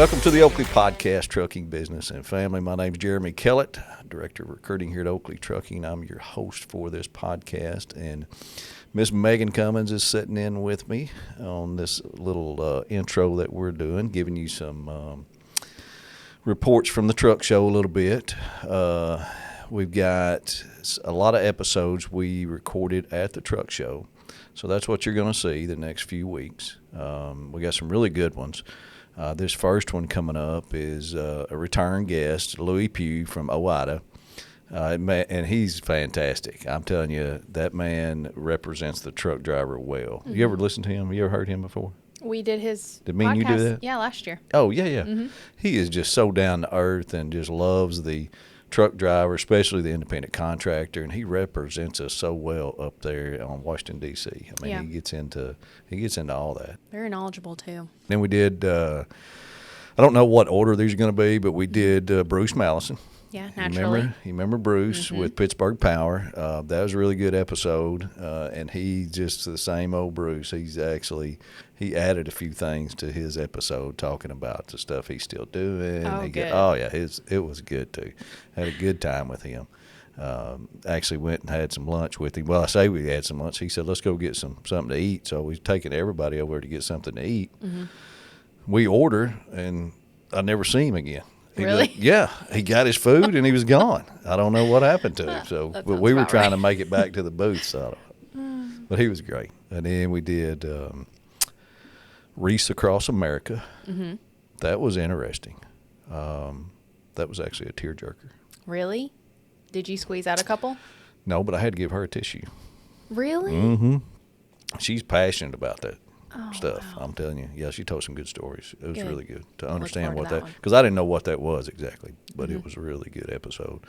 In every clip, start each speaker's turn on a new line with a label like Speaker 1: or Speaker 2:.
Speaker 1: Welcome to the Oakley Podcast, Trucking Business and Family. My name's Jeremy Kellett, Director of Recruiting here at Oakley Trucking. I'm your host for this podcast, and Miss Megan Cummins is sitting in with me on this little intro that we're doing, giving you some reports from the truck show a little bit. We've got a lot of episodes we recorded at the truck show, so that's what you're going to see the next few weeks. We got some really good ones. This first one coming up is a return guest, Lewie Pugh from OOIDA, and he's fantastic. I'm telling you, that man represents the truck driver well. Mm-hmm. You ever listened to him? You ever heard him before?
Speaker 2: We did his
Speaker 1: Did me
Speaker 2: podcast.
Speaker 1: and you do that?
Speaker 2: Yeah, last year.
Speaker 1: Oh, yeah.
Speaker 2: Mm-hmm.
Speaker 1: He is just so down to earth and just loves the truck driver, especially the independent contractor, and he represents us so well up there on Washington, D.C. I mean, he gets into all that.
Speaker 2: Very knowledgeable, too.
Speaker 1: Then we did, I don't know what order these are going to be, but we did Bruce Mallison.
Speaker 2: Yeah, naturally.
Speaker 1: You remember Bruce with Pittsburgh Power. That was a really good episode, and he just the same old Bruce. He added a few things to his episode talking about the stuff he's still doing.
Speaker 2: Oh, good.
Speaker 1: It was good, too. Had a good time with him. Actually went and had some lunch with him. Well, I say we had some lunch. He said, let's go get something to eat. So we've taken everybody over to get something to eat. Mm-hmm. We order, and I never see him again.
Speaker 2: Really?
Speaker 1: He got his food and he was gone. I don't know what happened to him. So, but we were trying to make it back to the booth. So, but he was great. And then we did Reese Across America. Mm-hmm. That was interesting. That was actually a tearjerker.
Speaker 2: Really? Did you squeeze out a couple?
Speaker 1: No, but I had to give her a tissue.
Speaker 2: Really?
Speaker 1: Mm-hmm. She's passionate about that. Stuff.
Speaker 2: Wow.
Speaker 1: I'm telling you. Yeah, she told some good stories. It was
Speaker 2: Good.
Speaker 1: really good to understand what
Speaker 2: that
Speaker 1: because I didn't know what that was exactly, but it was a really good episode.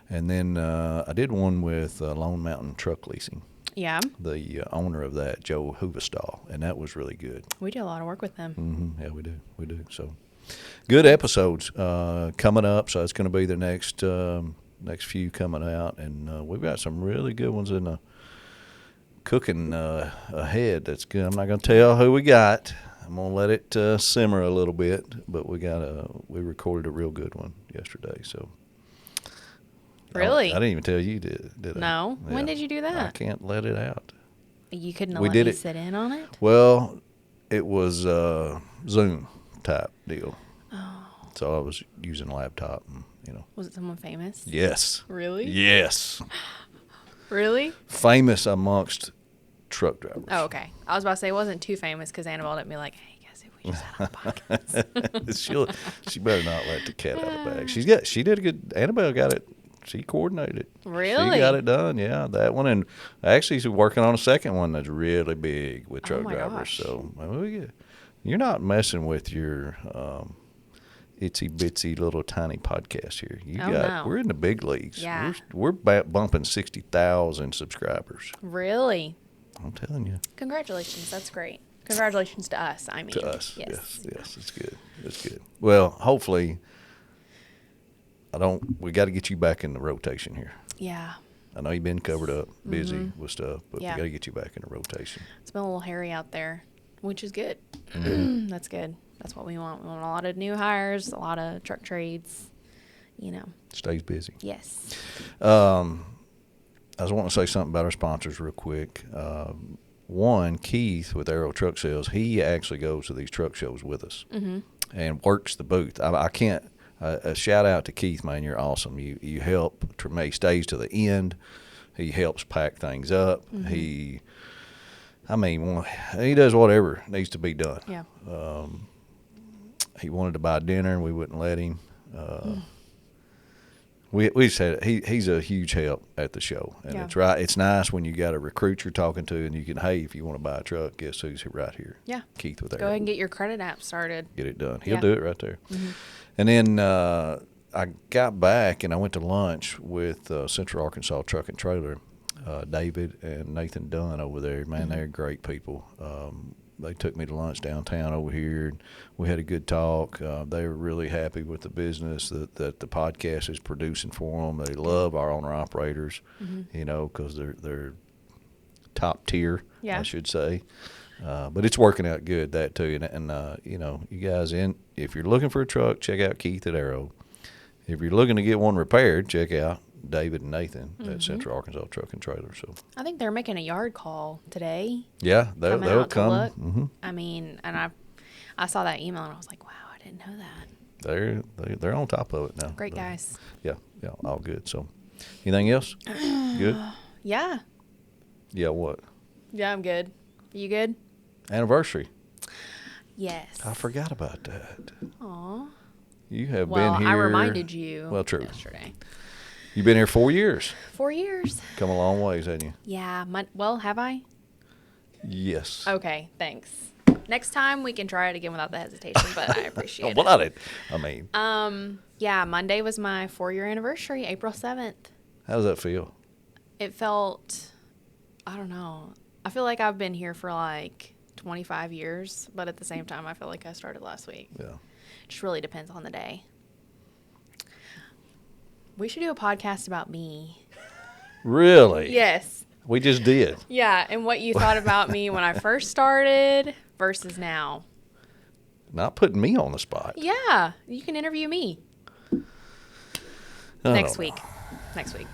Speaker 1: And then I did one with Lone Mountain Truck Leasing.
Speaker 2: Yeah.
Speaker 1: The owner of that, Joe Huvestal, and that was really good.
Speaker 2: We do a lot of work with them.
Speaker 1: Mm-hmm. Yeah, we do. So good episodes coming up. So it's going to be the next few coming out, and we've got some really good ones in the cooking ahead. That's good. I'm not going to tell who we got. I'm going to let it simmer a little bit, but we recorded a real good one yesterday. So
Speaker 2: Really?
Speaker 1: I didn't even tell you, did I?
Speaker 2: No.
Speaker 1: Yeah.
Speaker 2: When did you do that?
Speaker 1: I can't let it out.
Speaker 2: You couldn't let me sit in on it?
Speaker 1: Well, it was Zoom type deal.
Speaker 2: Oh.
Speaker 1: So I was using a laptop, and,
Speaker 2: Was it someone famous?
Speaker 1: Yes.
Speaker 2: Really?
Speaker 1: Yes.
Speaker 2: Really?
Speaker 1: Famous amongst truck drivers.
Speaker 2: Oh, okay. I was about to say it wasn't too famous because Annabelle didn't be like, hey, guys, if we just had a podcast.
Speaker 1: She better not let the cat out of the bag. She did a good. Annabelle got it. She coordinated it.
Speaker 2: Really?
Speaker 1: She got it done. Yeah, that one, and actually she's working on a second one that's really big with truck drivers.
Speaker 2: Gosh.
Speaker 1: So you're not messing with your itsy bitsy little tiny podcast here. We're in the big leagues.
Speaker 2: Yeah.
Speaker 1: We're bumping 60,000 subscribers.
Speaker 2: Really?
Speaker 1: I'm telling you.
Speaker 2: Congratulations. That's great. Congratulations to us, I mean.
Speaker 1: To us.
Speaker 2: Yes.
Speaker 1: Yes, it's good. It's good. Well, hopefully we got to get you back in the rotation here.
Speaker 2: Yeah.
Speaker 1: I know you've been covered up, busy with stuff, but we
Speaker 2: Yeah.
Speaker 1: got to get you back in the rotation.
Speaker 2: It's been a little hairy out there, which is good.
Speaker 1: Mm-hmm.
Speaker 2: That's good. That's what we want. We want a lot of new hires, a lot of truck trades,
Speaker 1: Stays busy.
Speaker 2: Yes.
Speaker 1: I just want to say something about our sponsors real quick. One, Keith with Aero Truck Sales, he actually goes to these truck shows with us and works the booth. I can't. A shout out to Keith, man. You're awesome. You help. He stays to the end. He helps pack things up. He does whatever needs to be done.
Speaker 2: Yeah.
Speaker 1: He wanted to buy dinner, and we wouldn't let him. We said he's a huge help at the show, and
Speaker 2: Yeah.
Speaker 1: it's right. It's nice when you got a recruit you're talking to, and you can, hey, if you want to buy a truck, guess who's right here?
Speaker 2: Yeah.
Speaker 1: Keith with
Speaker 2: Go ahead and get your credit app started.
Speaker 1: Get it done. He'll
Speaker 2: Yeah.
Speaker 1: do it right there. And then I got back and I went to lunch with Central Arkansas Truck and Trailer, David and Nathan Dunn over there. Man, they're great people. They took me to lunch downtown over here. And we had a good talk. They were really happy with the business that the podcast is producing for them. They love our owner-operators, because they're top tier, I should say. But it's working out good, that too. And you know, you guys, if you're looking for a truck, check out Keith at Arrow. If you're looking to get one repaired, check out David and Nathan at Central Arkansas Truck and Trailer. So
Speaker 2: I think they're making a yard call today.
Speaker 1: yeah, they'll come.
Speaker 2: To look. Mm-hmm. I mean, and I saw that email and I was like, wow, I didn't know that.
Speaker 1: They're on top of it now.
Speaker 2: Great guys.
Speaker 1: Yeah, all good. So, anything else? Good?
Speaker 2: Yeah.
Speaker 1: Yeah, what?
Speaker 2: Yeah, I'm good. You good?
Speaker 1: Anniversary.
Speaker 2: Yes.
Speaker 1: I forgot about that.
Speaker 2: Aw.
Speaker 1: You have
Speaker 2: Well,
Speaker 1: been here.
Speaker 2: I reminded you.
Speaker 1: Well, true.
Speaker 2: Yesterday.
Speaker 1: You've been here 4 years.
Speaker 2: 4 years.
Speaker 1: Come a long ways, haven't you?
Speaker 2: Yeah. Well, have I?
Speaker 1: Yes.
Speaker 2: Okay. Thanks. Next time we can try it again without the hesitation, but I appreciate
Speaker 1: Well,
Speaker 2: it.
Speaker 1: I mean.
Speaker 2: Yeah. Monday was my 4-year anniversary, April 7th.
Speaker 1: How does that feel?
Speaker 2: It felt, I don't know. I feel like I've been here for like 25 years, but at the same time, I feel like I started last week.
Speaker 1: Yeah.
Speaker 2: It just really depends on the day. We should do a podcast about me.
Speaker 1: Really?
Speaker 2: Yes.
Speaker 1: We just did.
Speaker 2: Yeah, and what you thought about me when I first started versus
Speaker 1: Not putting me on the spot.
Speaker 2: Yeah, you can interview me. Next week.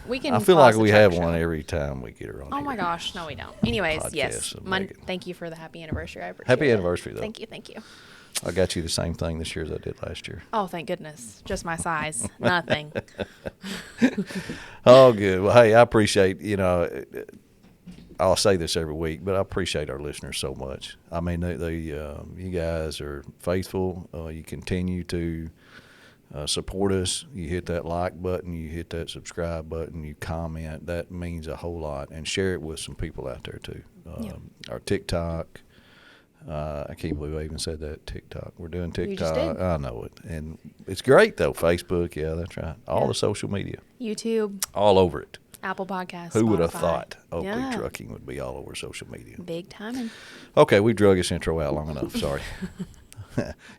Speaker 2: We can.
Speaker 1: I feel like
Speaker 2: pause the
Speaker 1: we
Speaker 2: truck
Speaker 1: have
Speaker 2: show.
Speaker 1: one every time we get her on.
Speaker 2: Oh my gosh, no, we don't. Anyways,
Speaker 1: Podcast
Speaker 2: yes.
Speaker 1: of Megan.
Speaker 2: Thank you for the happy anniversary. I appreciate
Speaker 1: Happy
Speaker 2: it.
Speaker 1: anniversary, though.
Speaker 2: Thank you.
Speaker 1: I got you the same thing this year as I did last year.
Speaker 2: Oh, thank goodness. Just my size. Nothing.
Speaker 1: Oh, good. Well, hey, I appreciate, I'll say this every week, but I appreciate our listeners so much. I mean, you guys are faithful. You continue to support us. You hit that like button. You hit that subscribe button. You comment. That means a whole lot. And share it with some people out there, too. Our TikTok. I can't believe I even said that, TikTok. We're doing TikTok.
Speaker 2: You just did.
Speaker 1: I know it. And it's great, though. Facebook, yeah, that's right. All the social media.
Speaker 2: YouTube.
Speaker 1: All over it.
Speaker 2: Apple Podcasts.
Speaker 1: Who would have
Speaker 2: Spotify.
Speaker 1: thought Oakley Trucking would be all over social media?
Speaker 2: Big timing.
Speaker 1: Okay, we drug this intro out long enough. Sorry.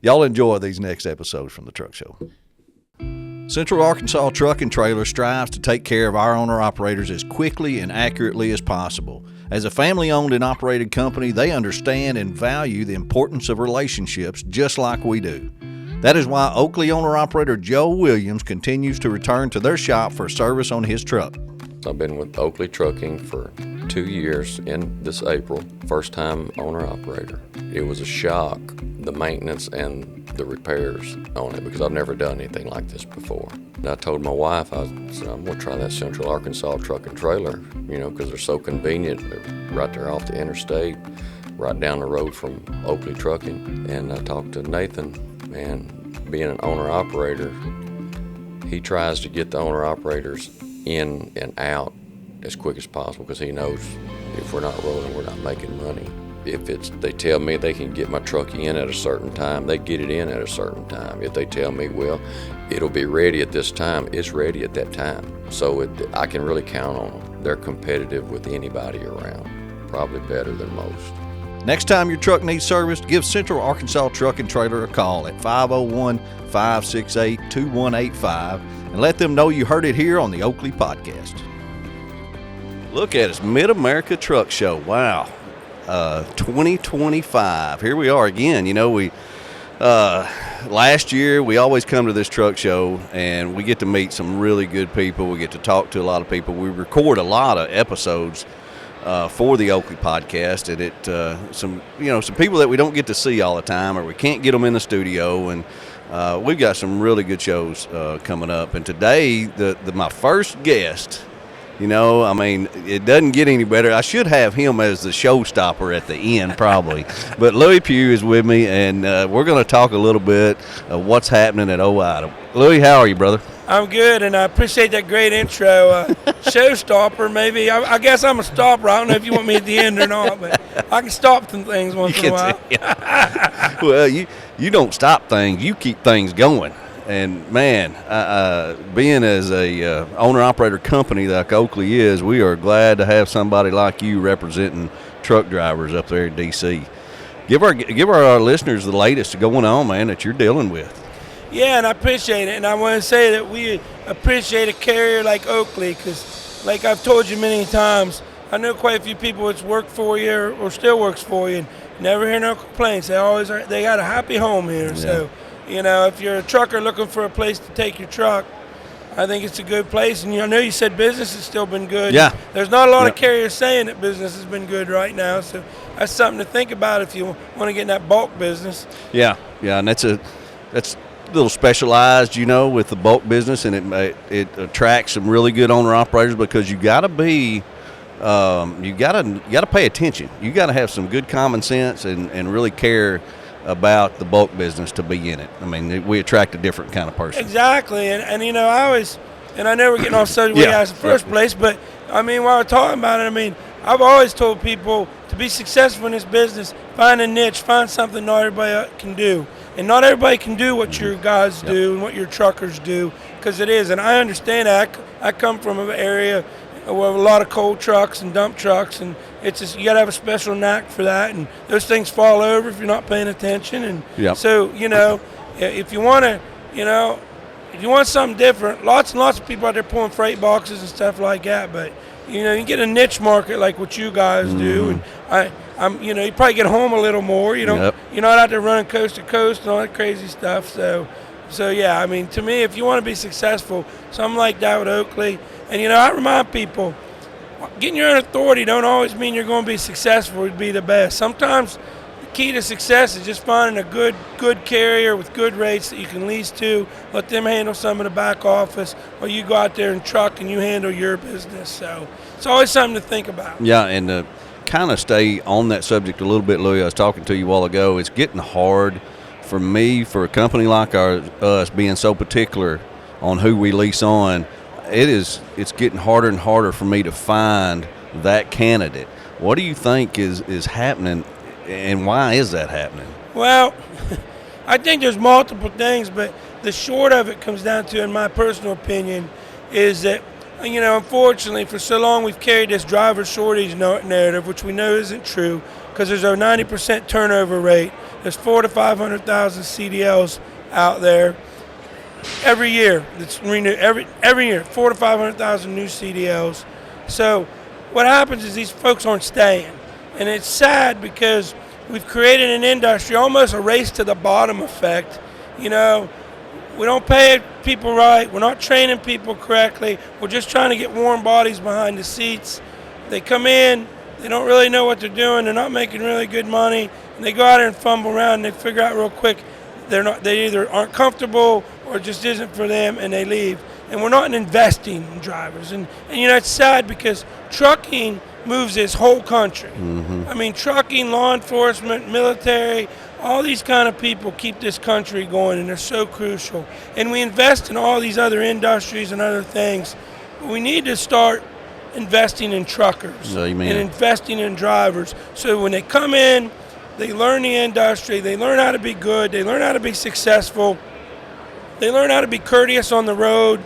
Speaker 1: Y'all enjoy these next episodes from the Truck Show. Central Arkansas Truck and Trailer strives to take care of our owner-operators as quickly and accurately as possible. As a family-owned and operated company, they understand and value the importance of relationships just like we do. That is why Oakley owner-operator Joe Williams continues to return to their shop for service on his truck.
Speaker 3: I've been with Oakley Trucking for 2 years in this April, first-time owner-operator. It was a shock, the maintenance and the repairs on it, because I've never done anything like this before. And I told my wife, I said, I'm going to try that Central Arkansas Truck and Trailer, because they're so convenient. They're right there off the interstate, right down the road from Oakley Trucking. And I talked to Nathan, and being an owner-operator, he tries to get the owner-operators in and out as quick as possible, because he knows if we're not rolling, we're not making money. If they tell me they can get my truck in at a certain time, they get it in at a certain time. If they tell me, well, it'll be ready at this time, it's ready at that time. So I can really count on them. They're competitive with anybody around, probably better than most.
Speaker 1: Next time your truck needs service, give Central Arkansas Truck and Trailer a call at 501-568-2185 and let them know you heard it here on the Oakley Podcast. Look at us, Mid-America Truck Show. Wow. 2025. Here we are again. We last year we always come to this truck show and we get to meet some really good people. We get to talk to a lot of people. We record a lot of episodes for the Oakley Podcast, and some people that we don't get to see all the time, or we can't get them in the studio, and we've got some really good shows coming up. And today, my first guest, it doesn't get any better. I should have him as the showstopper at the end, probably. But Lewie Pugh is with me, and we're going to talk a little bit of what's happening at OOIDA. Lewie, how are you, brother?
Speaker 4: I'm good, and I appreciate that great intro. Showstopper, maybe. I guess I'm a stopper. I don't know if you want me at the end or not, but I can stop some things once in a while.
Speaker 1: Well, you don't stop things. You keep things going. And, man, being as a owner-operator company like Oakley is, we are glad to have somebody like you representing truck drivers up there in D.C. Give our listeners the latest going on, man, that you're dealing with.
Speaker 4: Yeah, and I appreciate it. And I want to say that we appreciate a carrier like Oakley because, like I've told you many times, I know quite a few people that's worked for you or still works for you. Never hear no complaints. They got a happy home here. So, if you're a trucker looking for a place to take your truck, I think it's a good place. And I know you said business has still been good.
Speaker 1: Yeah.
Speaker 4: There's not a lot of carriers saying that business has been good right now. So that's something to think about if you want to get in that bulk business.
Speaker 1: Yeah, and that's a little specialized, with the bulk business, and it attracts some really good owner operators because you got to be, you got to pay attention. You got to have some good common sense and really care about the bulk business to be in it. I mean, we attract a different kind of person.
Speaker 4: Exactly, and I know we're getting off subject in the first place, but I mean, while we're talking about it, I've always told people to be successful in this business, find a niche, find something not everybody can do. And not everybody can do what your guys do and what your truckers do, because it is. And I understand that. I come from an area with a lot of coal trucks and dump trucks, and it's just, you got to have a special knack for that. And those things fall over if you're not paying attention. And so, if you want to, if you want something different, lots and lots of people out there pulling freight boxes and stuff like that. But you get a niche market like what you guys do, and you probably get home a little more. You're not out there running coast to coast and all that crazy stuff. So yeah, to me, if you want to be successful, something like that with Oakley, and I remind people, getting your own authority don't always mean you're going to be successful or be the best. Sometimes the key to success is just finding a good carrier with good rates that you can lease to, let them handle some of the back office, or you go out there and truck and you handle your business. So it's always something to think about.
Speaker 1: Yeah, and kind of stay on that subject a little bit, Louie. I was talking to you a while ago. It's getting hard for me, for a company like us being so particular on who we lease on. It's getting harder and harder for me to find that candidate. What do you think is happening, and why is that happening?
Speaker 4: Well, I think there's multiple things, but the short of it comes down to, in my personal opinion, is that, unfortunately, for so long we've carried this driver shortage narrative, which we know isn't true, because there's a 90% turnover rate. There's 400,000 to 500,000 CDLs out there every year. That's renewed every year. 400,000 to 500,000 new CDLs. So what happens is these folks aren't staying, and it's sad because we've created an industry, almost a race to the bottom effect. We don't pay people right. We're not training people correctly. We're just trying to get warm bodies behind the seats. They come in, they don't really know what they're doing. They're not making really good money, and they go out there and fumble around, and they figure out real quick they either aren't comfortable or it just isn't for them, and they leave. And we're not investing in drivers. And it's sad because trucking moves this whole country. Trucking, law enforcement, military, all these kind of people keep this country going, and they're so crucial. And we invest in all these other industries and other things. But we need to start investing in truckers and investing in drivers. So when they come in, they learn the industry, they learn how to be good, they learn how to be successful, they learn how to be courteous on the road,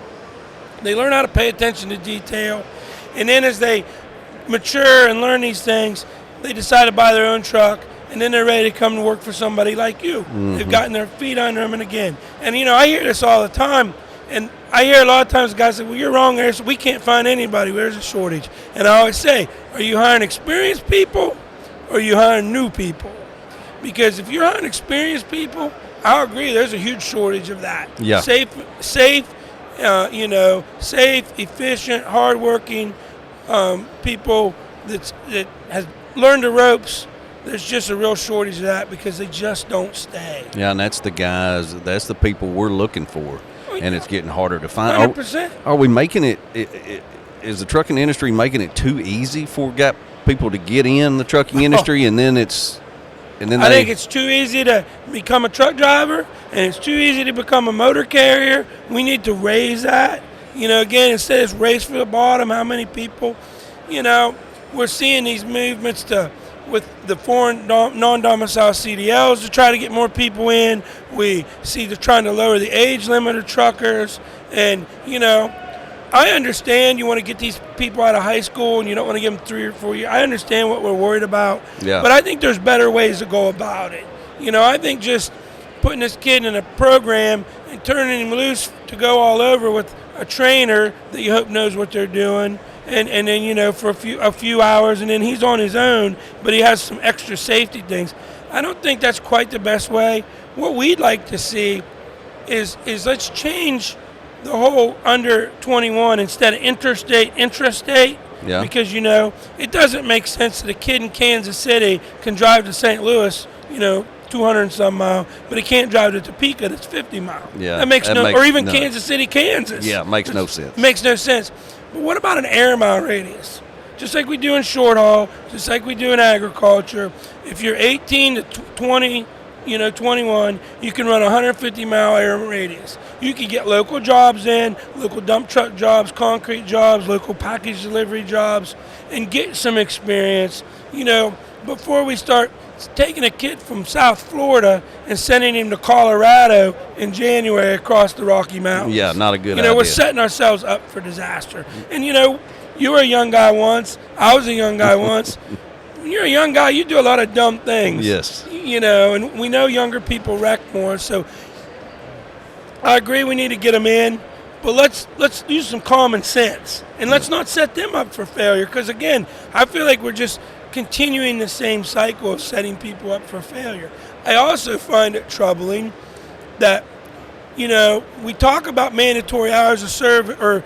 Speaker 4: they learn how to pay attention to detail. And then as they mature and learn these things, they decide to buy their own truck, and then they're ready to come to work for somebody like you. They've gotten their feet under them, and again. And, I hear this all the time, and I hear a lot of times guys say, well, you're wrong there, so we can't find anybody. There's a shortage. And I always say, are you hiring experienced people, or are you hiring new people? Because if you're hiring experienced people, I agree, there's a huge shortage of that.
Speaker 1: Yeah.
Speaker 4: Safe, efficient, hardworking people that has learned the ropes. There's just a real shortage of that because they just don't stay.
Speaker 1: Yeah, and that's the guys, that's the people we're looking for, and it's getting harder to find.
Speaker 4: 100%.
Speaker 1: Are we making it, is the trucking industry making it too easy for people to get in the trucking industry, and then I
Speaker 4: think it's too easy to become a truck driver, and it's too easy to become a motor carrier. We need to raise that. Again, instead of race for the bottom, how many people, we're seeing these movements with the foreign non-domicile CDLs to try to get more people in. We see they're trying to lower the age limit of truckers, and, I understand you want to get these people out of high school and you don't want to give them 3 or 4 years. I understand what we're worried about.
Speaker 1: Yeah.
Speaker 4: But I think there's better ways to go about it. I think just putting this kid in a program and turning him loose to go all over with a trainer that you hope knows what they're doing and then, you know, for a few hours, and then he's on his own, but he has some extra safety things. I don't think that's quite the best way. What we'd like to see is let's change the whole under 21 instead of interstate, intrastate.
Speaker 1: Yeah.
Speaker 4: Because, you know, it doesn't make sense that a kid in Kansas City can drive to St. Louis, you know, 200 and some mile, but he can't drive to Topeka, that's 50 miles.
Speaker 1: Yeah.
Speaker 4: That makes or even Kansas City, Kansas.
Speaker 1: Yeah, makes no sense.
Speaker 4: Makes no sense. But what about an air mile radius? Just like we do in short haul, just like we do in agriculture. If you're 18 to 20, you know, 21, you can run a 150-mile air radius. You can get local jobs in, local dump truck jobs, concrete jobs, local package delivery jobs, and get some experience, you know, before we start taking a kid from South Florida and sending him to Colorado in January across the Rocky Mountains.
Speaker 1: Yeah, not a good idea.
Speaker 4: You know, we're setting ourselves up for disaster. And, you know, you were a young guy once. I was a young guy once. When you're a young guy, you do a lot of dumb things.
Speaker 1: Yes.
Speaker 4: You know, and we know younger people wreck more. So I agree we need to get them in, but let's use some common sense. And let's not set them up for failure because, again, I feel like we're just continuing the same cycle of setting people up for failure. I also find it troubling that, you know, we talk about mandatory hours of service or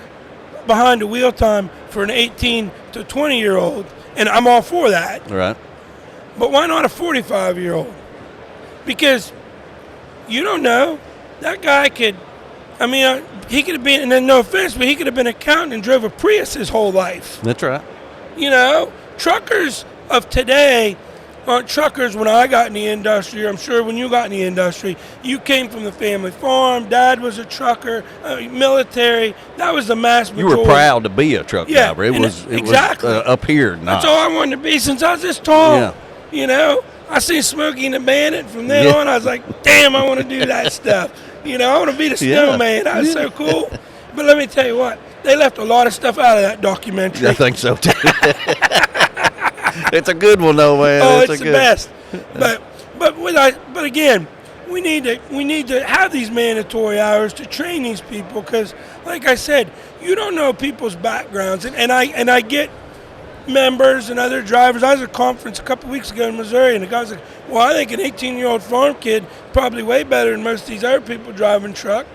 Speaker 4: behind the wheel time for an 18 to 20-year-old, and I'm all for that.
Speaker 1: Right.
Speaker 4: But why not a 45-year-old? Because you don't know. That guy could, I mean, he could have been, and then no offense, but he could have been an accountant and drove a Prius his whole life.
Speaker 1: That's right.
Speaker 4: You know, truckers of today aren't truckers when I got in the industry. I'm sure when you got in the industry, you came from the family farm. Dad was a trucker, military. That was the mass majority.
Speaker 1: You were proud to be a truck driver. It was
Speaker 4: exactly
Speaker 1: up here. Nice.
Speaker 4: That's all I wanted to be since I was this tall.
Speaker 1: Yeah.
Speaker 4: You know, I seen Smokey and the Bandit. From then on, I was like, damn, I want to do that stuff. You know, I want to be the snowman. That was so cool. But let me tell you what, they left a lot of stuff out of that documentary.
Speaker 1: I think so too. It's a good one though, man.
Speaker 4: Oh, it's the best. But again, we need to have these mandatory hours to train these people because, like I said, you don't know people's backgrounds, and I get members and other drivers. I was at a conference a couple weeks ago in Missouri, and the guy was like, "Well, I think an 18-year-old farm kid probably way better than most of these other people driving truck."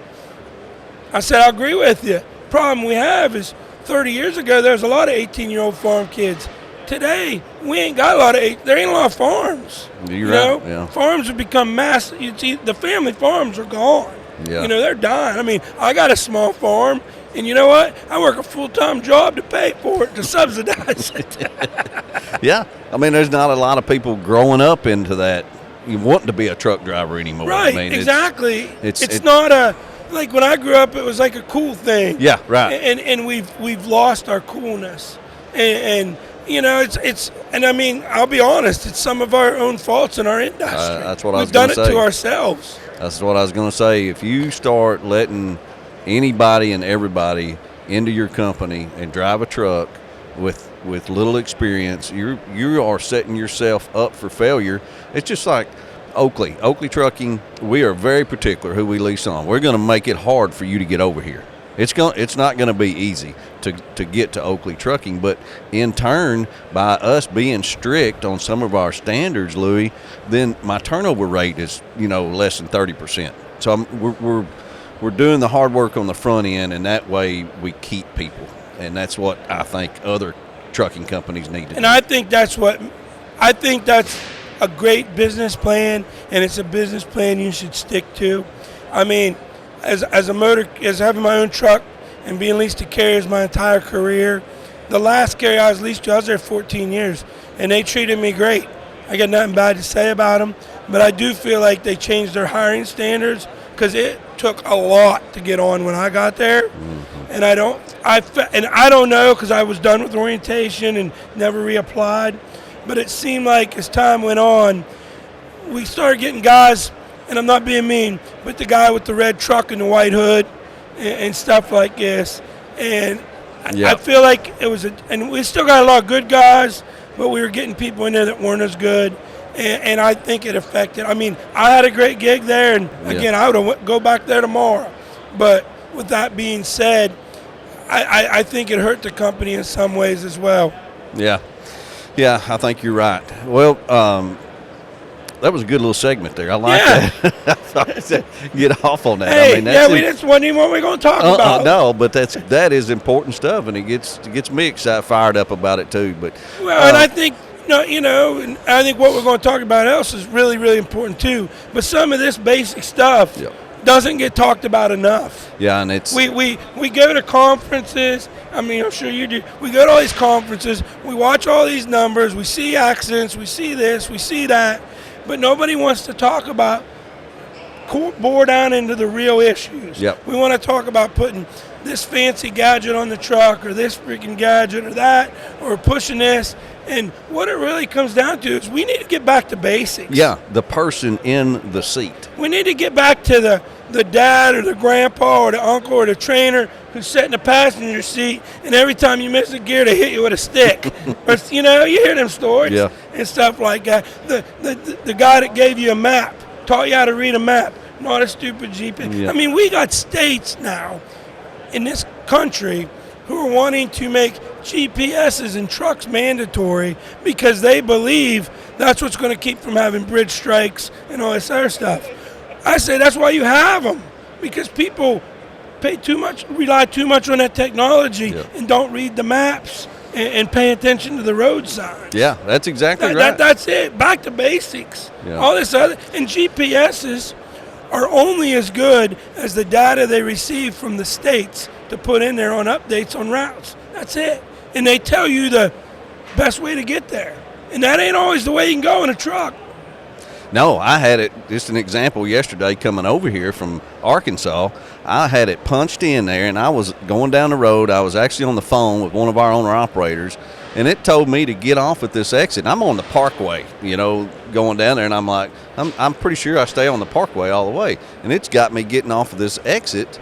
Speaker 4: I said, I agree with you. Problem we have is 30 years ago, there was a lot of 18-year-old farm kids. Today, we ain't got a lot of there ain't a lot of farms.
Speaker 1: You're right. Yeah.
Speaker 4: Farms have become massive. You see, the family farms are gone.
Speaker 1: Yeah.
Speaker 4: You know, they're dying. I mean, I got a small farm, and you know what? I work a full-time job to pay for it, to subsidize it.
Speaker 1: Yeah. I mean, there's not a lot of people growing up into that, you wanting to be a truck driver anymore.
Speaker 4: Right,
Speaker 1: I mean,
Speaker 4: exactly. It's not a, like when I grew up, it was like a cool thing.
Speaker 1: Yeah, right.
Speaker 4: And we've lost our coolness. And you know, it's and I mean, I'll be honest, it's some of our own faults in our industry.
Speaker 1: That's what I was
Speaker 4: We've done
Speaker 1: going to
Speaker 4: it
Speaker 1: say.
Speaker 4: to ourselves.
Speaker 1: That's what I was going to say. If you start letting anybody and everybody into your company and drive a truck with little experience, you are setting yourself up for failure. It's just like Oakley Trucking. We are very particular who we lease on. We're going to make it hard for you to get over here. It's not going to be easy to get to Oakley Trucking, but in turn, by us being strict on some of our standards, Louie, then my turnover rate is less than 30%. So we're doing the hard work on the front end, and that way we keep people, and that's what I think other trucking companies need to do.
Speaker 4: And I think that's a great business plan, and it's a business plan you should stick to. I mean, as having my own truck and being leased to carriers my entire career, the last carrier I was leased to, I was there 14 years, and they treated me great. I got nothing bad to say about them, but I do feel like they changed their hiring standards because it took a lot to get on when I got there. Mm-hmm. And I don't know because I was done with orientation and never reapplied, but it seemed like as time went on, we started getting guys, and I'm not being mean, but the guy with the red truck and the white hood and stuff like this. And I feel like it was and we still got a lot of good guys, but we were getting people in there that weren't as good. And I think it affected. I mean, I had a great gig there, and again, I would go back there tomorrow. But with that being said, I think it hurt the company in some ways as well.
Speaker 1: Yeah, I think you're right. Well, that was a good little segment there. I like that. I thought I said, get off on that.
Speaker 4: Hey,
Speaker 1: I mean, that's
Speaker 4: that's wasn't even what we're going to talk about.
Speaker 1: No, but that is important stuff, and it gets me excited, fired up about it too. But
Speaker 4: and I think and I think what we're going to talk about else is really, really important too. But some of this basic stuff doesn't get talked about enough.
Speaker 1: Yeah, and it's
Speaker 4: we go to conferences. I mean, I'm sure you do. We go to all these conferences. We watch all these numbers. We see accidents. We see this. We see that. But nobody wants to talk about bore down into the real issues.
Speaker 1: Yep.
Speaker 4: We want to talk about putting this fancy gadget on the truck or this freaking gadget or that or pushing this. And what it really comes down to is we need to get back to basics.
Speaker 1: Yeah, the person in the seat.
Speaker 4: We need to get back to the dad or the grandpa or the uncle or the trainer who's sitting in the passenger seat, and every time you miss a gear, they hit you with a stick. But, you hear them stories and stuff like that. The guy that gave you a map, taught you how to read a map, not a stupid GPS.
Speaker 1: Yeah.
Speaker 4: I mean, we got states now in this country who are wanting to make GPSs in trucks mandatory because they believe that's what's going to keep from having bridge strikes and all this other stuff. I say that's why you have them, because people rely too much on that technology and don't read the maps and pay attention to the road signs.
Speaker 1: Yeah, that's exactly right.
Speaker 4: That's it. Back to basics.
Speaker 1: Yeah.
Speaker 4: All this other, and GPSs are only as good as the data they receive from the states to put in there on updates on routes. That's it. And they tell you the best way to get there. And that ain't always the way you can go in a truck.
Speaker 1: No, I had it, just an example yesterday coming over here from Arkansas. I had it punched in there, and I was going down the road. I was actually on the phone with one of our owner-operators, and it told me to get off at this exit. I'm on the parkway, going down there, and I'm like, I'm pretty sure I stay on the parkway all the way. And it's got me getting off of this exit,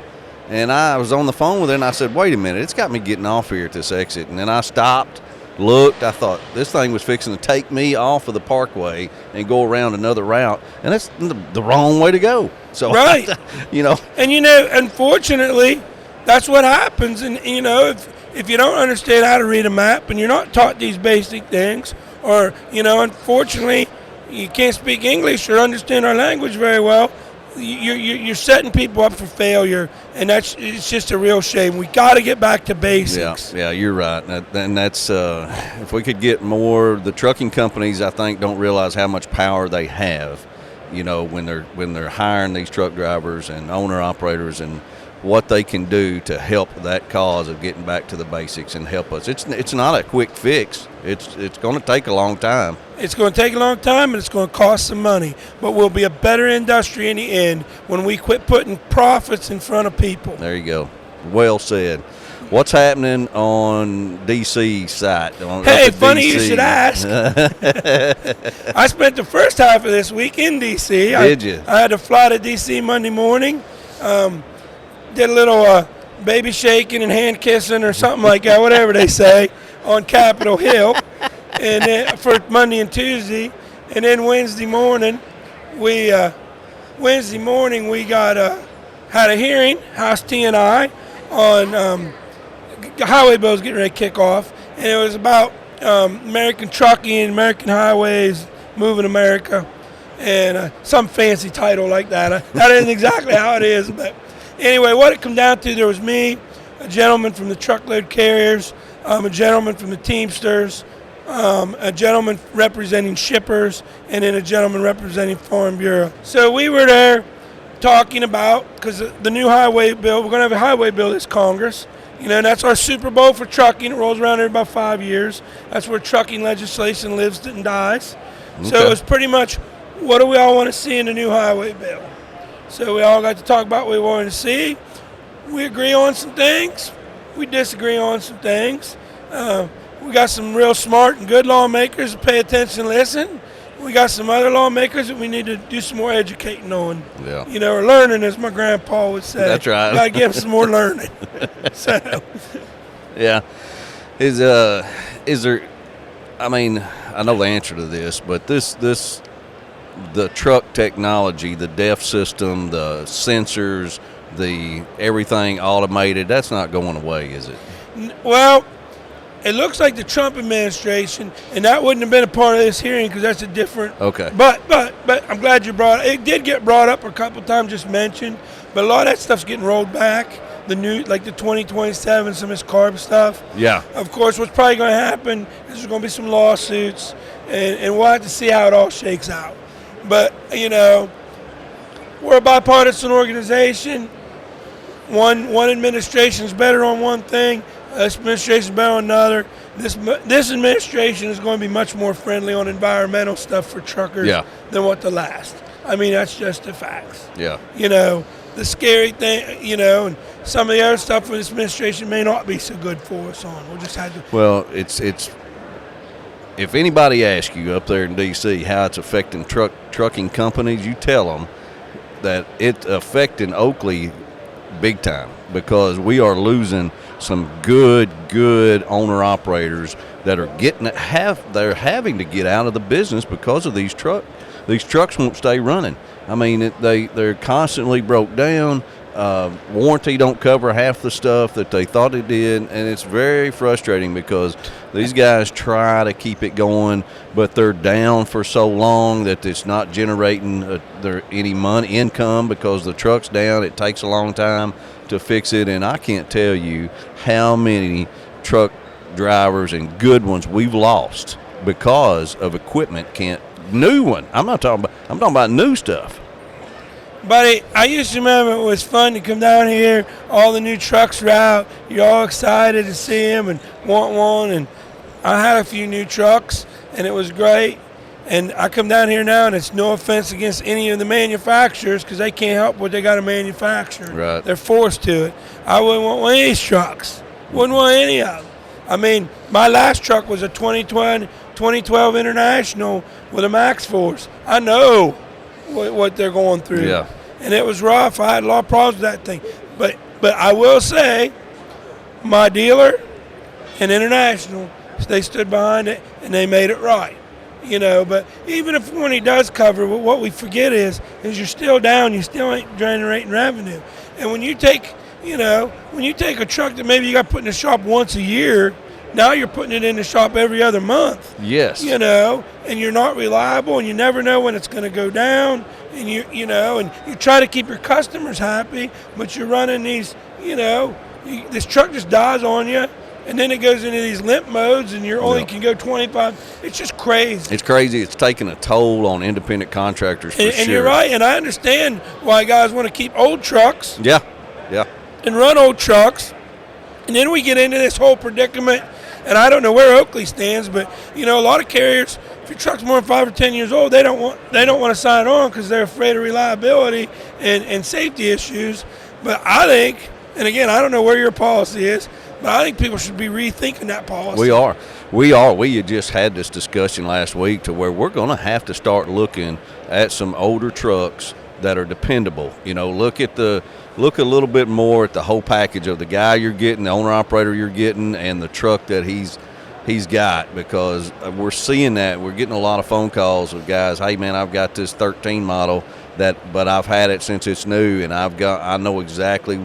Speaker 1: and I was on the phone with it, and I said, wait a minute, it's got me getting off here at this exit. And then I stopped, looked, I thought this thing was fixing to take me off of the parkway and go around another route, and that's the wrong way to go. So
Speaker 4: right.
Speaker 1: And
Speaker 4: unfortunately, that's what happens. And if you don't understand how to read a map and you're not taught these basic things, or unfortunately you can't speak English or understand our language very well, you're setting people up for failure, and it's just a real shame. We got to get back to basics.
Speaker 1: Yeah, you're right. And that's if we could get more. The trucking companies, I think, don't realize how much power they have. When they're hiring these truck drivers and owner operators, and what they can do to help that cause of getting back to the basics and help us. It's not a quick fix. It's going to take a long time.
Speaker 4: It's going to take a long time, and it's going to cost some money. But we'll be a better industry in the end when we quit putting profits in front of people.
Speaker 1: There you go. Well said. What's happening on DC site?
Speaker 4: Hey, funny you should ask. I spent the first half of this week in DC.
Speaker 1: Did you?
Speaker 4: I had to fly to DC Monday morning. Did a little baby shaking and hand kissing or something like that, whatever they say, on Capitol Hill, and then for Monday and Tuesday, and then Wednesday morning we got had a hearing, House T&I, on the highway bill's getting ready to kick off, and it was about American trucking, American highways, moving America, and some fancy title like that. That isn't exactly how it is, but anyway, what it come down to, there was me, a gentleman from the truckload carriers, a gentleman from the Teamsters, a gentleman representing shippers, and then a gentleman representing Farm Bureau. So we were there talking about, because the new highway bill, we're going to have a highway bill this Congress. That's our Super Bowl for trucking. It rolls around every about 5 years. That's where trucking legislation lives and dies. Okay. So it was pretty much, what do we all want to see in the new highway bill? So we all got to talk about what we wanted to see. We agree on some things. We disagree on some things. We got some real smart and good lawmakers that pay attention and listen. We got some other lawmakers that we need to do some more educating on.
Speaker 1: Yeah.
Speaker 4: Or learning, as my grandpa would say.
Speaker 1: That's right.
Speaker 4: Got to give them some more learning. So.
Speaker 1: Yeah. Is there? I mean, I know the answer to this, but the truck technology, the DEF system, the sensors, the everything automated, that's not going away, is it?
Speaker 4: Well, it looks like the Trump administration, and that wouldn't have been a part of this hearing because that's a different.
Speaker 1: Okay.
Speaker 4: But I'm glad you brought it. It did get brought up a couple times, just mentioned, but a lot of that stuff's getting rolled back. The new, like the 2027, some of this CARB stuff.
Speaker 1: Yeah.
Speaker 4: Of course, what's probably going to happen is there's going to be some lawsuits, and we'll have to see how it all shakes out. But, we're a bipartisan organization. One administration is better on one thing. This administration is better on another. This administration is going to be much more friendly on environmental stuff for truckers than what the last. I mean, that's just the facts.
Speaker 1: Yeah.
Speaker 4: The scary thing, and some of the other stuff for this administration may not be so good for us on. We'll just have to.
Speaker 1: Well, it's if anybody asks you up there in D.C. how it's affecting trucking companies, you tell them that it's affecting Oakley big time because we are losing some good owner operators that are they're having to get out of the business because of these trucks. These trucks won't stay running. I mean, they're constantly broke down. Warranty don't cover half the stuff that they thought it did, and it's very frustrating because these guys try to keep it going, but they're down for so long that it's not generating any income because the truck's down. It takes a long time to fix it, and I can't tell you how many truck drivers and good ones we've lost because of equipment new one. I'm talking about new stuff.
Speaker 4: Buddy, I used to remember it was fun to come down here. All the new trucks are out. You're all excited to see them and want one. And I had a few new trucks, and it was great. And I come down here now, and it's no offense against any of the manufacturers because they can't help what they got to manufacture.
Speaker 1: Right.
Speaker 4: They're forced to it. I wouldn't want one of these trucks. Wouldn't want any of them. I mean, my last truck was a 2012 International with a Max Force. I know what they're going through.
Speaker 1: Yeah.
Speaker 4: And it was rough. I had a lot of problems with that thing. But I will say, my dealer and International, they stood behind it and they made it right. But even if warranty does cover, what we forget is you're still down, you still ain't generating revenue. And when you take a truck that maybe you got put in the shop once a year, now you're putting it in the shop every other month.
Speaker 1: Yes.
Speaker 4: And you're not reliable, and you never know when it's going to go down. And and you try to keep your customers happy, but you're running these, this truck just dies on you, and then it goes into these limp modes, and you only can go 25. It's just crazy.
Speaker 1: It's crazy. It's taking a toll on independent contractors for sure.
Speaker 4: And you're right, and I understand why guys want to keep old trucks.
Speaker 1: Yeah.
Speaker 4: And run old trucks. And then we get into this whole predicament, and I don't know where Oakley stands, but a lot of carriers, if your truck's more than 5 or 10 years old, they don't want to sign on because they're afraid of reliability and safety issues. But I think, and again, I don't know where your policy is, but I think people should be rethinking that policy.
Speaker 1: We are. We had just had this discussion last week to where we're going to have to start looking at some older trucks that are dependable. Look a little bit more at the whole package of the guy you're getting, the owner operator you're getting, and the truck that he's got, because we're seeing that. We're getting a lot of phone calls of guys, hey man, I've got this 13 model but I've had it since it's new, and I know exactly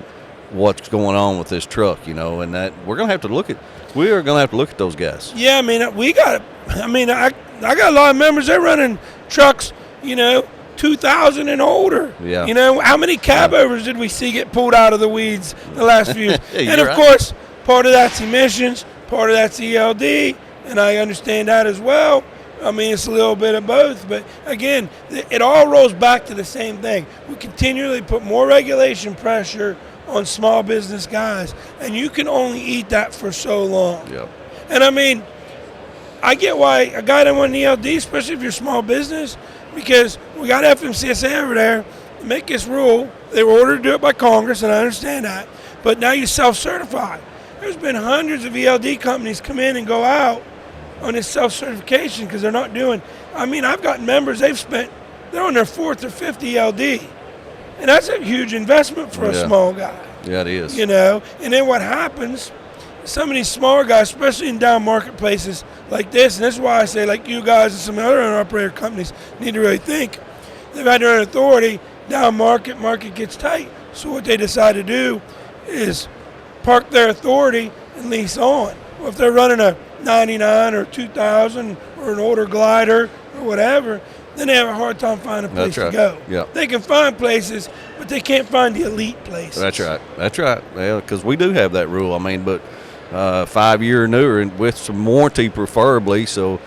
Speaker 1: what's going on with this truck, and that we are going to have to look at those guys.
Speaker 4: Yeah, I mean, I got a lot of members, they're running trucks, 2000 and older.
Speaker 1: Yeah.
Speaker 4: How many cab overs did we see get pulled out of the weeds the last few years? And of
Speaker 1: right.
Speaker 4: course, part of that's emissions, part of that's ELD, and I understand that as well. I mean, it's a little bit of both, but again, it all rolls back to the same thing. We continually put more regulation pressure on small business guys, and you can only eat that for so long.
Speaker 1: Yep.
Speaker 4: And I mean, I get why a guy doesn't want an ELD, especially if you're small business, because we got FMCSA over there to make this rule. They were ordered to do it by Congress, and I understand that. But now you self-certify. There's been hundreds of ELD companies come in and go out on this self-certification because they're not doing. I mean, I've got members, they're on their 4th or 5th ELD. And that's a huge investment for a small guy.
Speaker 1: Yeah, it is.
Speaker 4: And then what happens, some of these smaller guys, especially in down marketplaces like this, and this is why I say, like you guys and some other operator companies need to really think. They've had their own authority, down market gets tight. So what they decide to do is park their authority and lease on. Well, if they're running a 99 or 2000 or an older glider or whatever, then they have a hard time finding a place to go.
Speaker 1: Yeah.
Speaker 4: They can find places, but they can't find the elite places.
Speaker 1: That's right. Well, because we do have that rule. I mean, but 5-year or newer, and with some warranty preferably. So,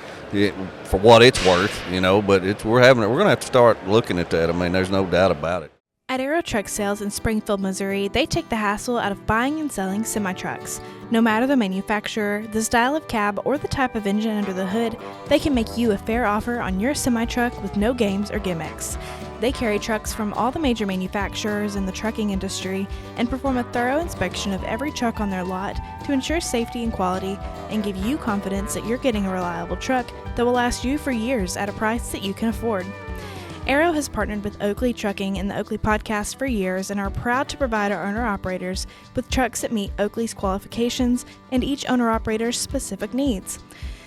Speaker 1: for what it's worth, But we're going to have to start looking at that. I mean, there's no doubt about it.
Speaker 5: At Aero Truck Sales in Springfield, Missouri, they take the hassle out of buying and selling semi-trucks. No matter the manufacturer, the style of cab, or the type of engine under the hood, they can make you a fair offer on your semi-truck with no games or gimmicks. They carry trucks from all the major manufacturers in the trucking industry and perform a thorough inspection of every truck on their lot to ensure safety and quality and give you confidence that you're getting a reliable truck that will last you for years at a price that you can afford. Aero has partnered with Oakley Trucking and the Oakley Podcast for years and are proud to provide our owner-operators with trucks that meet Oakley's qualifications and each owner-operator's specific needs.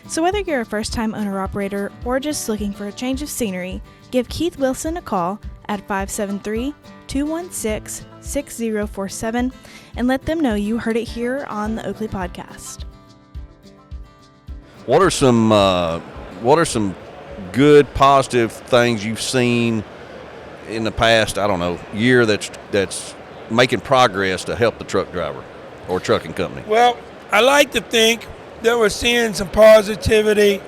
Speaker 5: So whether you're a first-time owner-operator or just looking for a change of scenery, give Keith Wilson a call at 573-216-6047 and let them know you heard it here on the Oakley Podcast.
Speaker 1: What are some good, positive things you've seen in the past, year that's making progress to help the truck driver or trucking company?
Speaker 4: Well, I like to think that we're seeing some positivity,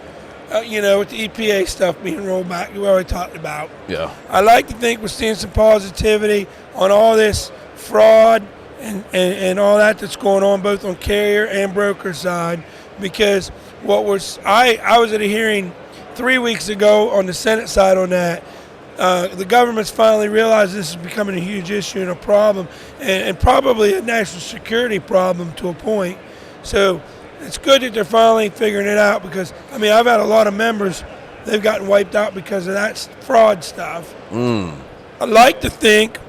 Speaker 4: with the EPA stuff being rolled back, we already talked about.
Speaker 1: Yeah.
Speaker 4: I like to think we're seeing some positivity on all this fraud and all that's going on, both on carrier and broker side, because I was at a hearing 3 weeks ago on the Senate side on that. The government's finally realized this is becoming a huge issue and a problem, and probably a national security problem to a point. So it's good that they're finally figuring it out, because, I've had a lot of members, they've gotten wiped out because of that fraud stuff. I like to think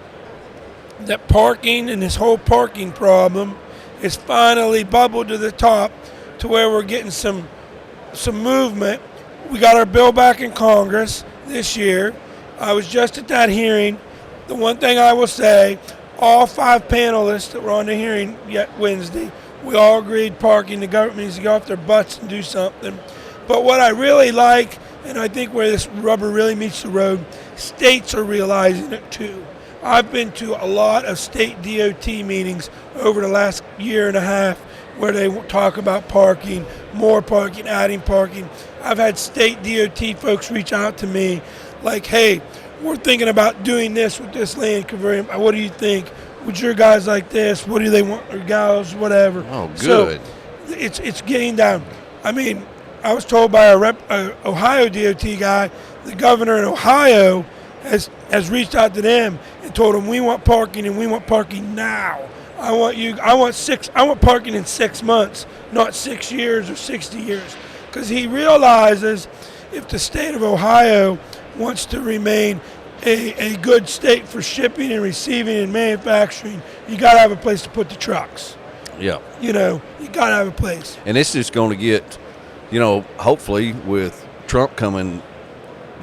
Speaker 4: that parking and this whole parking problem is finally bubbled to the top to where we're getting some movement. We got our bill back in Congress this year. I was just at that hearing. The one thing I will say, all 5 panelists that were on the hearing Wednesday, we all agreed parking, the government needs to go off their butts and do something. But what I really like, and I think where this rubber really meets the road, states are realizing it too. I've been to a lot of state DOT meetings over the last year and a half where they talk about parking, more parking, adding parking. I've had state DOT folks reach out to me like, hey, we're thinking about doing this with this land conversion. What do you think? Would your guys like this? What do they want, or gals, whatever?
Speaker 1: Oh, good.
Speaker 4: So it's getting down. I was told by a Ohio DOT guy, the governor in Ohio has reached out to them and told them, we want parking, and we want parking now. I want parking in 6 months, not 6 years or 60 years. Because he realizes if the state of Ohio wants to remain a good state for shipping and receiving and manufacturing, you got to have a place to put the trucks.
Speaker 1: Yeah.
Speaker 4: You got to have a place.
Speaker 1: And it's just going to get, hopefully with Trump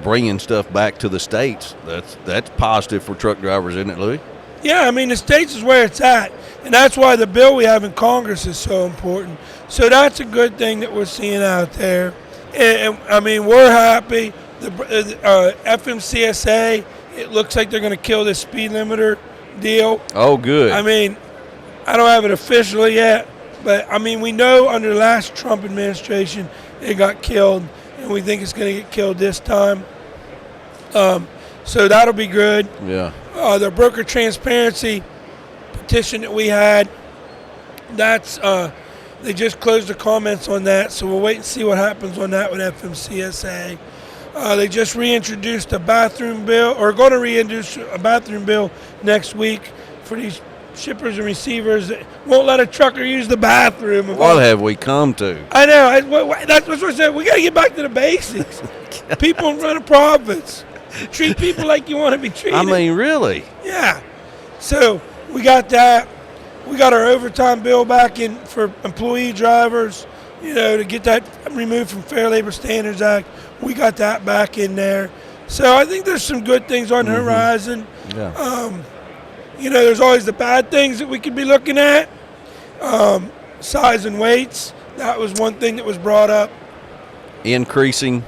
Speaker 1: bringing stuff back to the states, that's positive for truck drivers, isn't it, Louie?
Speaker 4: Yeah, the states is where it's at. And that's why the bill we have in Congress is so important. So that's a good thing that we're seeing out there. And we're happy. The FMCSA, it looks like they're going to kill this speed limiter deal.
Speaker 1: Oh, good.
Speaker 4: I don't have it officially yet, but we know under the last Trump administration it got killed, and we think it's going to get killed this time. So that'll be good.
Speaker 1: Yeah.
Speaker 4: The broker transparency petition that we had, that's they just closed the comments on that, so we'll wait and see what happens on that with FMCSA. They just reintroduced a bathroom bill, or going to reintroduce a bathroom bill next week for these shippers and receivers that won't let a trucker use the bathroom.
Speaker 1: What have we come to?
Speaker 4: I know. That's what I said. We got to get back to the basics. People in front of profits. Treat people like you want to be treated.
Speaker 1: Really?
Speaker 4: Yeah. So we got that. We got our overtime bill back in for employee drivers, to get that removed from Fair Labor Standards Act. We got that back in there. So I think there's some good things on the horizon.
Speaker 1: Yeah.
Speaker 4: there's always the bad things that we could be looking at. Size and weights, that was one thing that was brought up.
Speaker 1: Increasing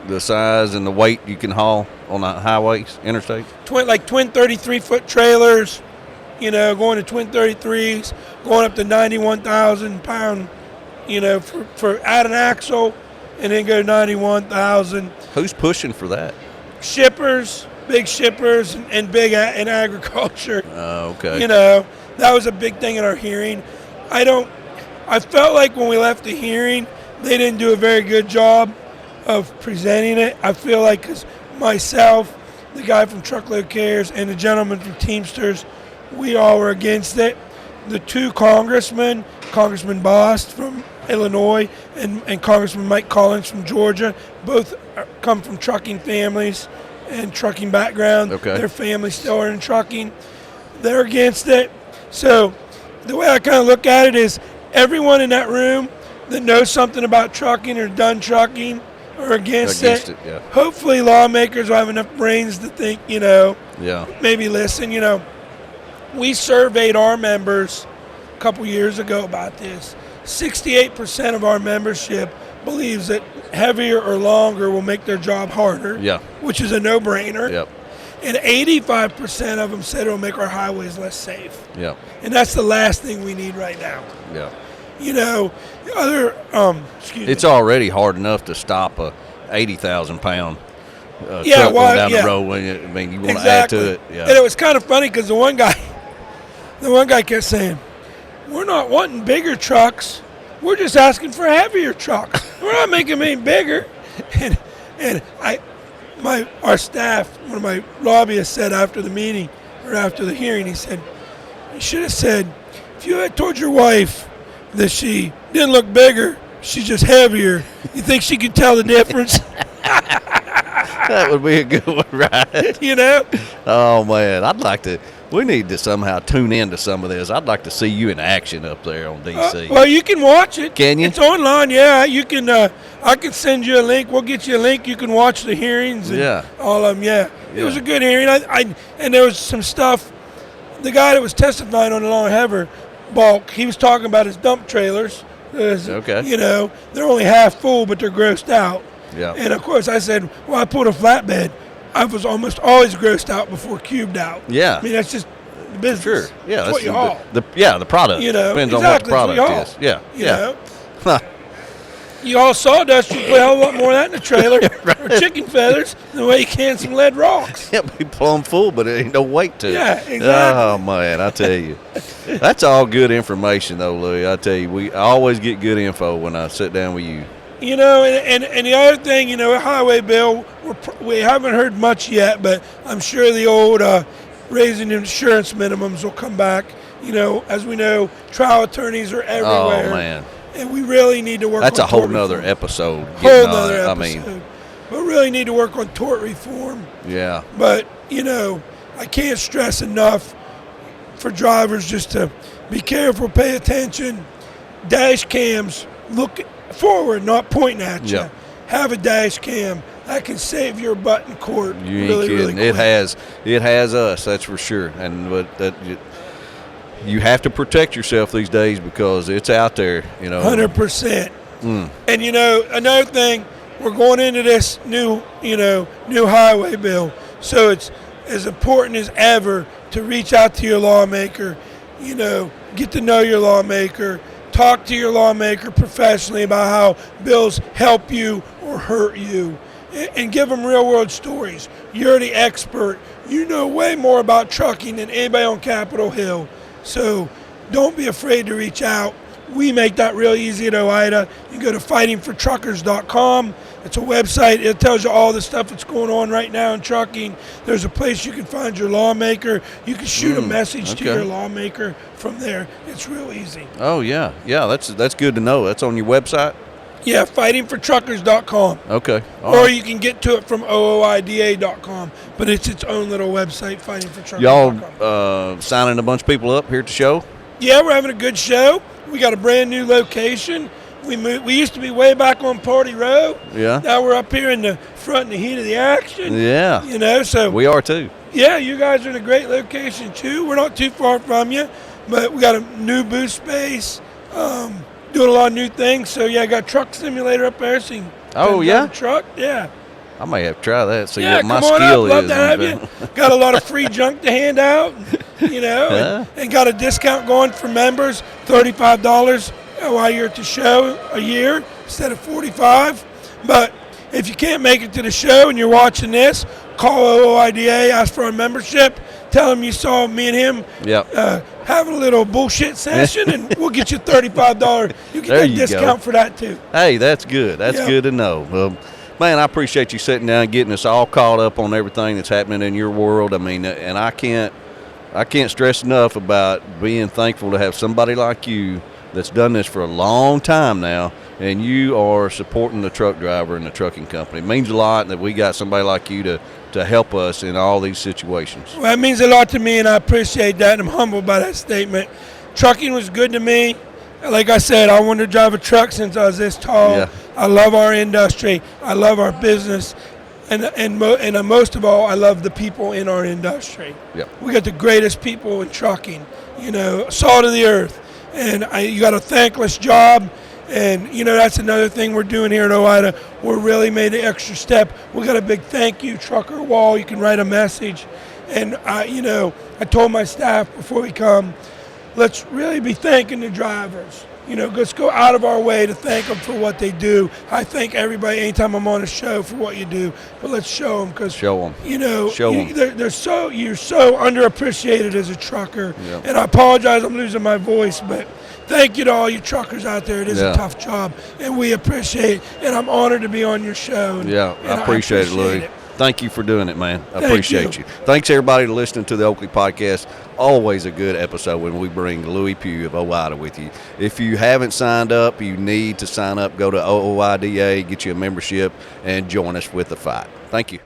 Speaker 1: the size and the weight you can haul on the highways, interstate?
Speaker 4: Twin 33-foot trailers, going to twin 33s, going up to 91,000 pound, for add an axle and then go 91,000.
Speaker 1: Who's pushing for that?
Speaker 4: Shippers, big shippers, and big in agriculture.
Speaker 1: Okay.
Speaker 4: That was a big thing in our hearing. I felt like when we left the hearing, they didn't do a very good job of presenting it. I feel like because myself, the guy from Truckload Cares, and the gentleman from Teamsters, we all were against it. The two congressmen, Congressman Bost from Illinois and Congressman Mike Collins from Georgia, both come from trucking families and trucking background.
Speaker 1: Okay.
Speaker 4: Their families still are in trucking. They're against it. So the way I kind of look at it is everyone in that room that knows something about trucking or done trucking or against it.
Speaker 1: Yeah.
Speaker 4: Hopefully lawmakers will have enough brains to think,
Speaker 1: Yeah.
Speaker 4: maybe listen. We surveyed our members a couple years ago about this. 68% of our membership believes that heavier or longer will make their job harder,
Speaker 1: Yeah.
Speaker 4: which is a no-brainer.
Speaker 1: Yep.
Speaker 4: And 85% of them said it'll make our highways less safe.
Speaker 1: Yep.
Speaker 4: And that's the last thing we need right now.
Speaker 1: Yeah.
Speaker 4: It's
Speaker 1: It's already hard enough to stop a 80,000 pound truck
Speaker 4: well,
Speaker 1: going down
Speaker 4: yeah.
Speaker 1: the road. You want to add
Speaker 4: exactly.
Speaker 1: to it. Yeah.
Speaker 4: And it was kind of funny because the one guy kept saying, "We're not wanting bigger trucks. We're just asking for heavier trucks. We're not making them any bigger." And our staff, one of my lobbyists said after the meeting or after the hearing, he said, "You should have said, if you had told your wife that she didn't look bigger, she's just heavier, you think she could tell the difference?"
Speaker 1: That would be a good one, right? Oh, man. We need to somehow tune into some of this. I'd like to see you in action up there on DC.
Speaker 4: Well, you can watch it.
Speaker 1: Can you?
Speaker 4: It's online, yeah. You can. I can send you a link. We'll get you a link. You can watch the hearings. And
Speaker 1: Yeah.
Speaker 4: all of them, yeah. It was a good hearing. And there was some stuff. The guy that was testifying on the long heaver bulk, he was talking about his dump trailers.
Speaker 1: Okay.
Speaker 4: They're only half full, but they're grossed out.
Speaker 1: Yeah.
Speaker 4: And, of course, I said, well, I pulled a flatbed. I was almost always grossed out before cubed out.
Speaker 1: Yeah.
Speaker 4: I mean, that's just the business.
Speaker 1: Sure. Yeah.
Speaker 4: That's what you haul.
Speaker 1: The product. Depends on what the product is. Yeah. Yeah.
Speaker 4: You haul sawdust, you put a hell of a lot more of that in the trailer, or chicken feathers, the way you can some lead rocks.
Speaker 1: Yeah, be plumb full, but it ain't no weight to it.
Speaker 4: Yeah, exactly.
Speaker 1: Oh, man, I tell you. That's all good information, though, Louie. I tell you, I always get good info when I sit down with you.
Speaker 4: And the other thing, highway bill, we haven't heard much yet, but I'm sure the old raising insurance minimums will come back. As we know, trial attorneys are everywhere.
Speaker 1: Oh, man.
Speaker 4: And we really need to work on
Speaker 1: That's a whole
Speaker 4: tort
Speaker 1: nother
Speaker 4: reform.
Speaker 1: episode.
Speaker 4: Whole nother episode. But really need to work on tort reform.
Speaker 1: Yeah.
Speaker 4: But, I can't stress enough for drivers just to be careful, pay attention. Dash cams, look forward, not pointing at you.
Speaker 1: Yep.
Speaker 4: Have a dash cam. That can save your butt in court.
Speaker 1: You ain't
Speaker 4: really,
Speaker 1: kidding.
Speaker 4: really quick.
Speaker 1: It has us, that's for sure. And you have to protect yourself these days because it's out there,
Speaker 4: 100%. And another thing, we're going into this new highway bill. So it's as important as ever to reach out to your lawmaker, get to know your lawmaker, talk to your lawmaker professionally about how bills help you or hurt you, and give them real-world stories. You're the expert. You know way more about trucking than anybody on Capitol Hill. So don't be afraid to reach out. We make that real easy at OOIDA. You can go to fightingfortruckers.com. It's a website. It tells you all the stuff that's going on right now in trucking. There's a place you can find your lawmaker. You can shoot a message to your lawmaker from there. It's real easy.
Speaker 1: Oh, yeah. Yeah, that's good to know. That's on your website?
Speaker 4: Yeah, fightingfortruckers.com.
Speaker 1: Okay.
Speaker 4: Or you can get to it from OOIDA.com. But it's its own little website, fightingfortruckers.com.
Speaker 1: Y'all signing a bunch of people up here at the show?
Speaker 4: Yeah, we're having a good show. We got a brand new location. We used to be way back on Party Row.
Speaker 1: Yeah.
Speaker 4: Now we're up here in the front in the heat of the action.
Speaker 1: Yeah.
Speaker 4: So
Speaker 1: we are too.
Speaker 4: Yeah, you guys are in a great location too. We're not too far from you, but we got a new booth space, doing a lot of new things. So yeah, I got a truck simulator up there, so you can drive a truck. Yeah.
Speaker 1: I may have to try that. See
Speaker 4: Yeah,
Speaker 1: what my
Speaker 4: come on
Speaker 1: skill
Speaker 4: up. Love
Speaker 1: is.
Speaker 4: to have you. Got a lot of free junk to hand out, and got a discount going for members, $35 while you're at the show a year instead of $45. But if you can't make it to the show and you're watching this, call OOIDA, ask for a membership, tell them you saw me and him having a little bullshit session, and we'll get you $35. You get that discount for that too.
Speaker 1: Hey, that's good. That's good to know. Man, I appreciate you sitting down and getting us all caught up on everything that's happening in your world. I mean, and I can't stress enough about being thankful to have somebody like you that's done this for a long time now, and you are supporting the truck driver and the trucking company. It means a lot that we got somebody like you to help us in all these situations.
Speaker 4: Well, it means a lot to me, and I appreciate that, and I'm humbled by that statement. Trucking was good to me. Like I said, I wanted to drive a truck since I was this tall.
Speaker 1: Yeah.
Speaker 4: I love our industry. I love our business. And most of all, I love the people in our industry.
Speaker 1: Yep.
Speaker 4: We got the greatest people in trucking, salt of the earth. And you got a thankless job. And, that's another thing we're doing here at OOIDA. We're really made an extra step. We got a big thank you trucker wall. You can write a message. And, I told my staff before we come, let's really be thanking the drivers. Let's go out of our way to thank them for what they do. I thank everybody anytime I'm on a show for what you do, but let's show them because
Speaker 1: you're so
Speaker 4: underappreciated as a trucker. Yep. And I apologize, I'm losing my voice, but thank you to all you truckers out there. It is a tough job, and we appreciate it. And I'm honored to be on your show. And
Speaker 1: I appreciate it, Louie. Thank you for doing it, man. I appreciate you. Thanks, everybody, for listening to the Oakley Podcast. Always a good episode when we bring Lewie Pugh of OOIDA with you. If you haven't signed up, you need to sign up. Go to OOIDA, get you a membership, and join us with the fight. Thank you.